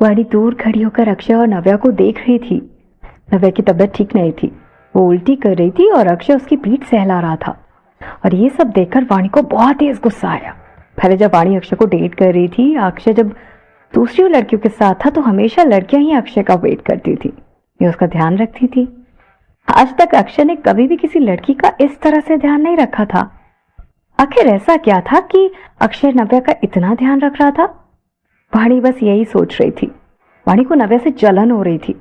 वाणी दूर खड़ी होकर अक्षय और नव्या को देख रही थी। नव्या की तबीयत ठीक नहीं थी, वो उल्टी कर रही थी और अक्षय उसकी पीठ सहला रहा था। और ये सब देखकर वाणी को बहुत तेज गुस्सा आया। पहले जब वाणी अक्षय को डेट कर रही थी, अक्षय जब दूसरी लड़कियों के साथ था तो हमेशा लड़कियां ही अक्षय का वेट करती थी, ये उसका ध्यान रखती थी। आज तक अक्षय ने कभी भी किसी लड़की का इस तरह से ध्यान नहीं रखा था। आखिर ऐसा क्या था कि अक्षय नव्या का इतना ध्यान रख रहा था? वाणी बस यही सोच रही थी। वाणी को नव्या से जलन हो रही थी,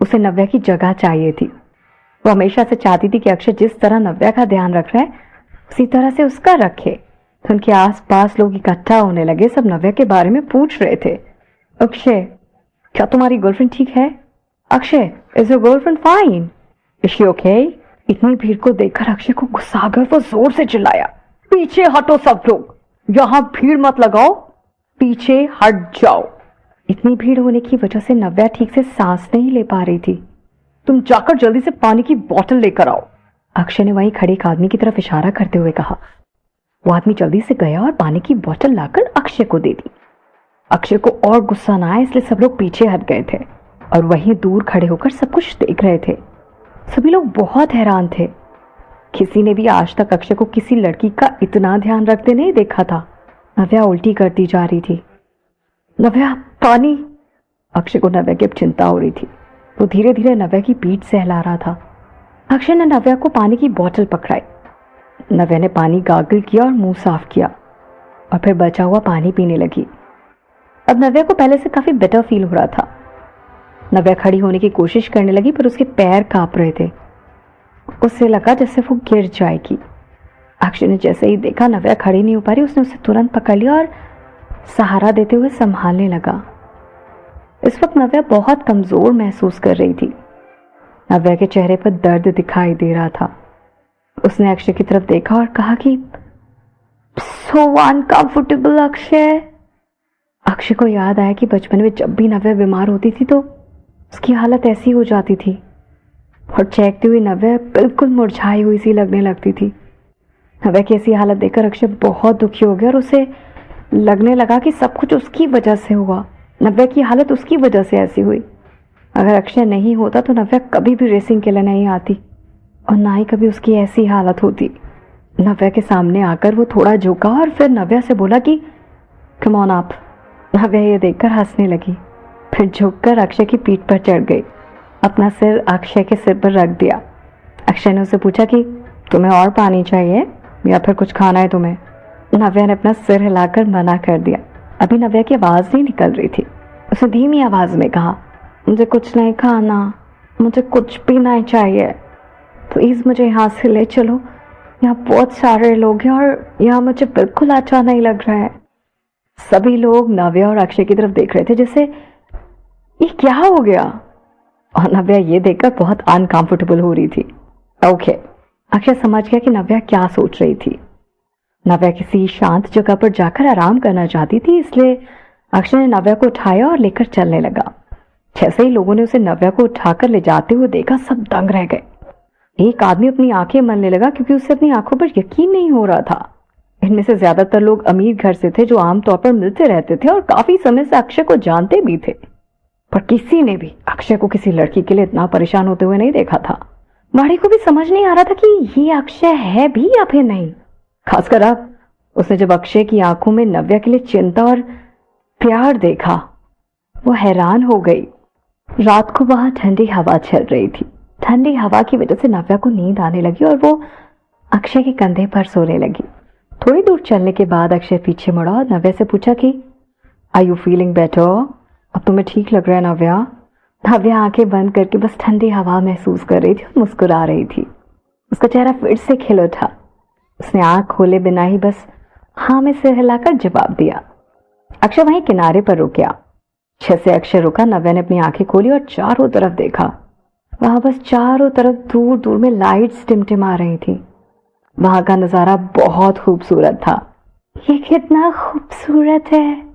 उसे नव्या की जगह चाहिए थी। वो हमेशा से चाहती थी कि अक्षय जिस तरह नव्या का ध्यान रख रहा है उसी तरह से उसका रखे। तो उनके आसपास लोग इकट्ठा होने लगे, सब नव्या के बारे में पूछ रहे थे। अक्षय, क्या तुम्हारी गर्लफ्रेंड ठीक है? Akshay, is your girlfriend fine? Is she okay? इतनी भीड़ को देखकर अक्षय को गुस्सा आ गया। वो जोर से चिल्लाया, पीछे हटो सब लोग, यहां भीड़ मत लगाओ, पीछे हट जाओ। इतनी भीड़ होने की वजह से नव्या ठीक से सांस नहीं ले पा रही थी। तुम जाकर जल्दी से पानी की बोतल लेकर आओ, अक्षय ने वहीं खड़े एक आदमी की तरफ इशारा करते हुए कहा। वो आदमी जल्दी से गया और पानी की बोतल लाकर अक्षय को दे दी। अक्षय को और गुस्सा ना आए इसलिए सब लोग पीछे हट गए थे और वहीं दूर खड़े होकर सब कुछ देख रहे थे। सभी लोग बहुत हैरान थे। किसी ने भी आज तक अक्षय को किसी लड़की का इतना ध्यान रखते नहीं देखा था। नव्या उल्टी करती जा रही थी। नव्या, पानी। अक्षय को नव्या की अब चिंता हो रही थी। वो धीरे धीरे नव्या की पीठ सहला रहा था। अक्षय ने नव्या को पानी की बोतल पकड़ाई। नव्या ने पानी गार्गल किया और मुंह साफ किया और फिर बचा हुआ पानी पीने लगी। अब नव्या को पहले से काफी बेटर फील हो रहा था। नव्या खड़ी होने की कोशिश करने लगी पर उसके पैर कांप रहे थे। उससे लगा जैसे वो गिर जाएगी। अक्षय ने जैसे ही देखा नव्या खड़ी नहीं हो पा रही, उसने उसे तुरंत पकड़ लिया और सहारा देते हुए संभालने लगा। इस वक्त नव्या बहुत कमजोर महसूस कर रही थी। नव्या के चेहरे पर दर्द दिखाई दे रहा था। उसने अक्षय की तरफ देखा और कहा कि सो अनकंफर्टेबल अक्षय। अक्षय को याद आया कि बचपन में जब भी नव्या बीमार होती थी तो उसकी हालत ऐसी हो जाती थी और चहकती हुई नव्या बिल्कुल मुरझाई हुई सी लगने लगती थी। नव्या की ऐसी हालत देखकर अक्षय बहुत दुखी हो गया और उसे लगने लगा कि सब कुछ उसकी वजह से हुआ। नव्या की हालत उसकी वजह से ऐसी हुई। अगर अक्षय नहीं होता तो नव्या कभी भी रेसिंग के लिए नहीं आती और ना ही कभी उसकी ऐसी हालत होती। नव्या के सामने आकर वो थोड़ा झुका और फिर नव्या से बोला कि कम ऑन आप। नव्या ये देखकर हंसने लगी, फिर झुककर अक्षय की पीठ पर चढ़ गई, अपना सिर अक्षय के सिर पर रख दिया। अक्षय ने उसे पूछा कि तुम्हें और पानी चाहिए या फिर कुछ खाना है तुम्हें? नव्या ने अपना सिर हिलाकर मना कर दिया। अभी नव्या की आवाज नहीं निकल रही थी। उसने धीमी आवाज में कहा, मुझे कुछ नहीं खाना, मुझे कुछ भी नहीं चाहिए, प्लीज मुझे यहाँ से ले चलो, यहाँ बहुत सारे लोग हैं और यहाँ मुझे बिल्कुल अच्छा नहीं लग रहा है। सभी लोग नव्या और अक्षय की तरफ देख रहे थे जैसे ये क्या हो गया, और नव्या ये देखकर बहुत अनकंफर्टेबल हो रही थी। ओके, अक्षय समझ गया कि नव्या क्या सोच रही थी। नव्या किसी शांत जगह पर जाकर आराम करना चाहती थी, इसलिए अक्षय ने नव्या को उठाया और लेकर चलने लगा। जैसे ही लोगों ने उसे नव्या को उठाकर ले जाते हुए देखा, सब दंग रह गए। एक आदमी अपनी आंखें मलने लगा क्योंकि उसे अपनी आंखों पर यकीन नहीं हो रहा था। इनमें से ज्यादातर लोग अमीर घर से थे जो आमतौर पर मिलते रहते थे और काफी समय से अक्षय को जानते भी थे, पर किसी ने भी अक्षय को किसी लड़की के लिए इतना परेशान होते हुए नहीं देखा था। वाणी को भी समझ नहीं आ रहा था कि ये अक्षय है भी या फिर नहीं। खासकर अब उसने जब अक्षय की आंखों में नव्या के लिए चिंता और प्यार देखा, वो हैरान हो गई। रात को वहां ठंडी हवा चल रही थी। ठंडी हवा की वजह से नव्या को नींद आने लगी और वो अक्षय के कंधे पर सोने लगी। थोड़ी दूर चलने के बाद अक्षय पीछे मुड़ा और नव्या से पूछा कि आर यू फीलिंग बेटर? अब तुम्हें ठीक लग रहा है नव्या? नव्या आंखें बंद करके बस ठंडी हवा महसूस कर रही थी और मुस्कुरा रही थी। उसका चेहरा फिर से खिल उठा। उसने आंख खोले बिना ही बस हाँ में सिर हिलाकर जवाब दिया। अक्षय वहीं किनारे पर रुक गया। जैसे अक्षय रुका, नव्या ने अपनी आंखें खोली और चारों तरफ देखा। वहां बस चारों तरफ दूर दूर में लाइट्स टिमटिमा रही थी। वहां का नजारा बहुत खूबसूरत था। ये कितना खूबसूरत है।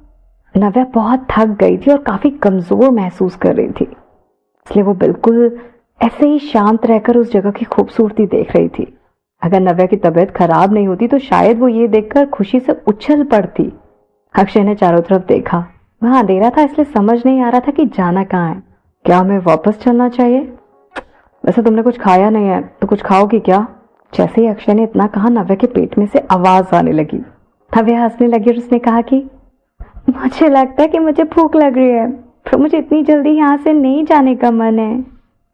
नव्या बहुत थक गई थी और काफी कमजोर महसूस कर रही थी, इसलिए वो बिल्कुल ऐसे ही शांत रहकर उस जगह की खूबसूरती देख रही थी। अगर नव्या की तबीयत खराब नहीं होती तो शायद वो ये देखकर खुशी से उछल पड़ती। अक्षय ने चारों तरफ देखा। वहां अंधेरा था इसलिए समझ नहीं आ रहा था कि जाना कहाँ है। क्या हमें वापस चलना चाहिए? वैसे तुमने कुछ खाया नहीं है तो कुछ खाओगी क्या? जैसे ही अक्षय ने इतना कहा नव्या के पेट में से आवाज आने लगी। नव्या हंसने लगी और उसने कहा कि मुझे लगता है कि मुझे भूख लग रही है, पर मुझे इतनी जल्दी यहाँ से नहीं जाने का मन है।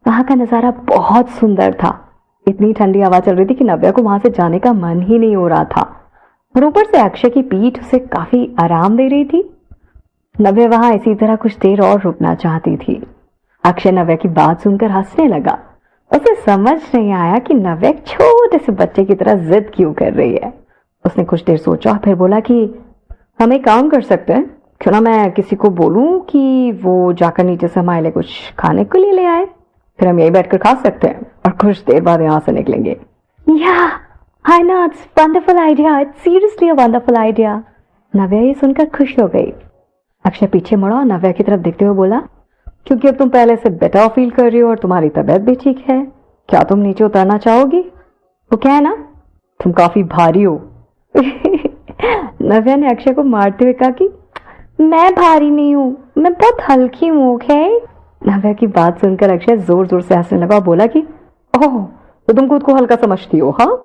वहां का नजारा बहुत सुंदर था। इतनी ठंडी हवा चल रही थी कि नव्या को वहां से जाने का मन ही नहीं हो रहा था, और ऊपर से अक्षय की पीठ उसे काफी आराम दे रही थी। नव्या वहां इसी तरह कुछ देर और रुकना चाहती थी। अक्षय नव्या की बात सुनकर हंसने लगा। उसे समझ नहीं आया कि नव्या एक छोटे से बच्चे की तरह जिद क्यों कर रही है। उसने कुछ देर सोचा फिर बोला कि हम एक काम कर सकते हैं, क्यों ना मैं किसी को बोलूं कि वो जाकर नीचे से हमारे लिए कुछ खाने के लिए ले आए, फिर हम यही बैठकर खा सकते हैं और कुछ देर बाद यहाँ से निकलेंगे। या I know, it's wonderful idea, it's seriously a wonderful idea. Navya ये सुनकर खुश हो गई। अक्षय पीछे मुड़ा और नव्या की तरफ देखते हुए बोला, क्योंकि अब तुम पहले से बेटर फील कर रही हो और तुम्हारी तबीयत भी ठीक है, क्या तुम नीचे उतरना चाहोगी? वो क्या है ना, तुम काफी भारी हो। नव्या ने अक्षय को मारते हुए कहा कि मैं भारी नहीं हूं, मैं बहुत हल्की हूं। ओके? नव्या की बात सुनकर अक्षय जोर जोर से हंसने लगा और बोला कि ओह, तो तुम खुद को हल्का समझती हो? हाँ,